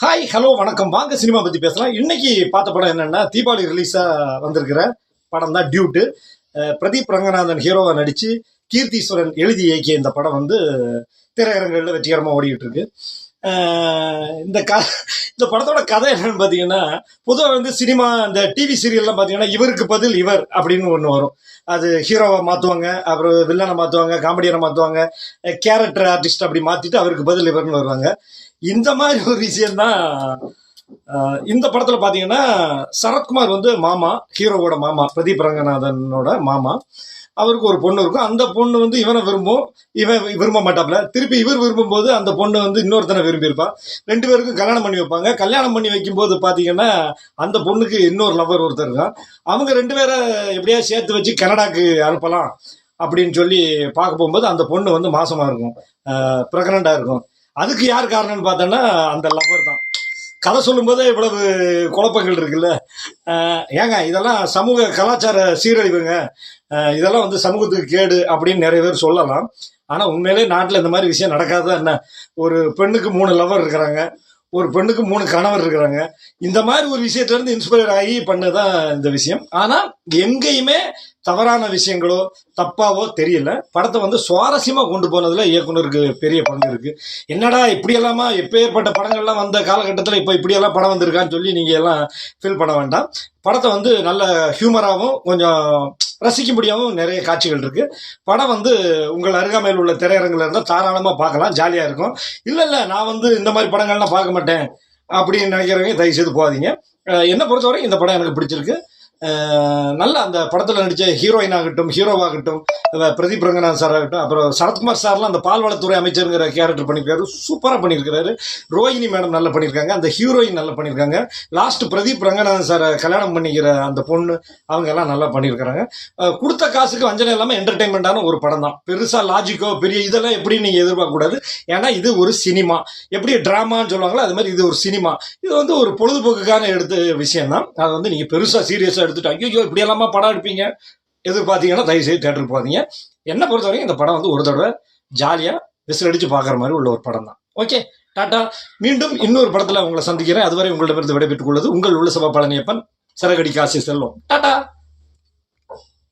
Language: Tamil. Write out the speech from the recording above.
ஹாய் ஹலோ வணக்கம். வாங்க சினிமா பற்றி பேசலாம். இன்னைக்கு பார்த்த படம் என்னன்னா, தீபாவளி ரிலீஸாக வந்திருக்கிற படம் தான் டியூட்டு. பிரதீப் ரங்கநாதன் ஹீரோவை நடித்து கீர்த்தீஸ்வரன் எழுதி இயக்கிய இந்த படம் வந்து திரையரங்குகளில் வெற்றிகரமாக ஓடிக்கிட்டு இருக்கு. இந்த இந்த படத்தோட கதை என்னன்னு பார்த்தீங்கன்னா, பொதுவாக வந்து சினிமா இந்த டிவி சீரியல்லாம் பார்த்தீங்கன்னா இவருக்கு பதில் இவர் அப்படின்னு ஒன்று வரும். அது ஹீரோவை மாற்றுவாங்க, அப்புறம் வில்லனை மாற்றுவாங்க, காமெடியனை மாற்றுவாங்க, கேரக்டர் ஆர்டிஸ்ட் அப்படி மாற்றிட்டு அவருக்கு பதில் இவர்னு வருவாங்க. இந்த மாதிரி ஒரு விஷயம்தான் இந்த படத்துல பாத்தீங்கன்னா, சரத்குமார் வந்து மாமா, ஹீரோவோட மாமா, பிரதீப் ரங்கநாதனோட மாமா. அவருக்கு ஒரு பொண்ணு இருக்கும். அந்த பொண்ணு வந்து இவனை விரும்பும், இவன் விரும்ப மாட்டாப்ல. திருப்பி இவர் விரும்பும் போது அந்த பொண்ணு வந்து இன்னொருத்தனை விரும்பி இருப்பான். 2 பேருக்கும் கல்யாணம் பண்ணி வைப்பாங்க. கல்யாணம் பண்ணி வைக்கும்போது பாத்தீங்கன்னா, அந்த பொண்ணுக்கு இன்னொரு லவர் ஒருத்தர் இருக்கான். அவங்க 2 பேரை எப்படியா சேர்த்து வச்சு கனடாக்கு அனுப்பலாம் அப்படின்னு சொல்லி பார்க்க போகும்போது அந்த பொண்ணு வந்து மாசமா இருக்கும், பிரெக்னண்டா இருக்கும். அதுக்கு யார் காரணம்னு பார்த்தோன்னா அந்த லவ்வர் தான். கதை சொல்லும்போதே இவ்வளவு குழப்பங்கள் இருக்குல்ல. ஏங்க இதெல்லாம் சமூக கலாச்சார சீரழிவுங்க, இதெல்லாம் வந்து சமூகத்துக்கு கேடு அப்படின்னு நிறைய பேர் சொல்லலாம். ஆனால் உண்மையிலே நாட்டில் இந்த மாதிரி விஷயம் நடக்காது. என்ன, ஒரு பெண்ணுக்கு 3 லவ்வர் இருக்கிறாங்க, ஒரு பெண்ணுக்கு 3 கணவர் இருக்கிறாங்க. இந்த மாதிரி ஒரு விஷயத்துல இருந்து இன்ஸ்பயர் ஆகி பண்ணதான் இந்த விஷயம். ஆனா எங்கேயுமே தவறான விஷயங்களோ தப்பாவோ தெரியல. படத்தை வந்து சுவாரஸ்யமா கொண்டு போனதுல இயக்குனருக்கு பெரிய பங்கு இருக்கு. என்னடா இப்படியெல்லாமா, எப்பேற்பட்ட படங்கள்லாம் வந்த காலகட்டத்தில் இப்போ இப்படியெல்லாம் படம் வந்திருக்கான்னு சொல்லி நீங்க எல்லாம் ஃபீல் பண்ண வேண்டாம். படத்தை வந்து நல்ல ஹியூமராகவும் கொஞ்சம் ரசிக்கும்படியாகவும் நிறைய காட்சிகள் இருக்கு. படம் வந்து உங்கள் அருகாமையில் உள்ள திரையரங்குல இருந்தால் தாராளமா பார்க்கலாம், ஜாலியா இருக்கும். இல்ல நான் வந்து இந்த மாதிரி படங்கள்லாம் பார்க்க மாட்டேன் அப்படின்னு நினைக்கிறவங்க தயவு செய்து போகாதீங்க. என்னை பொறுத்தவரை இந்த படம் எனக்கு பிடிச்சிருக்கு. நல்ல அந்த படத்தில் நடித்த ஹீரோயின் ஆகட்டும், ஹீரோவாகட்டும், பிரதீப் ரங்கநாத் சார் ஆகட்டும், அப்புறம் சரத்குமார் சார்லாம் அந்த பால்வளத்துறை அமைச்சருங்கிற கேரக்டர் பண்ணியிருக்காரு, சூப்பராக பண்ணியிருக்கிறாரு. ரோஹிணி மேடம் நல்லா பண்ணியிருக்காங்க, அந்த ஹீரோயின் நல்லா பண்ணியிருக்காங்க. லாஸ்ட் பிரதீப் ரங்கநாதன் சாரை கல்யாணம் பண்ணிக்கிற அந்த பொண்ணு, அவங்க எல்லாம் நல்லா பண்ணியிருக்கிறாங்க. கொடுத்த காசுக்கு வஞ்சனை இல்லாமல் என்டர்டைன்மெண்ட்டான ஒரு படம் தான். பெருசாக லாஜிக்கோ பெரிய இதெல்லாம் எப்படி நீங்கள் எதிர்பார்க்கக்கூடாது. ஏன்னா இது ஒரு சினிமா. எப்படி ட்ராமான்னு சொல்லுவாங்களோ அது மாதிரி இது ஒரு சினிமா. இது வந்து ஒரு பொழுதுபோக்குக்கான எடுத்த விஷயம் தான். அதை வந்து நீங்கள் பெருசாக சீரியஸாக எடுத்துட்டு ஐயோ இப்படி எல்லாமா படம் எடுப்பீங்க எதிர்பார்த்தீங்கன்னா தயவுசெய்து தேட்டருக்கு போகாதீங்க. என்ன பொறுத்த வரைக்கும் இந்த படம் வந்து ஒரு தடவை ஜாலியா விசில் அடிச்சு பார்க்குற மாதிரி உள்ள ஒரு படம் தான். Okay, tata. மீண்டும் இன்னொரு படத்துல உங்களை சந்திக்கிறேன். அதுவரை உங்களிடமிருந்து விடைபெற்றுக் கொள்வது உங்கள் உள்ள சபா பழனியப்பன். சிறகடி காசி செல்வம். டாட்டா.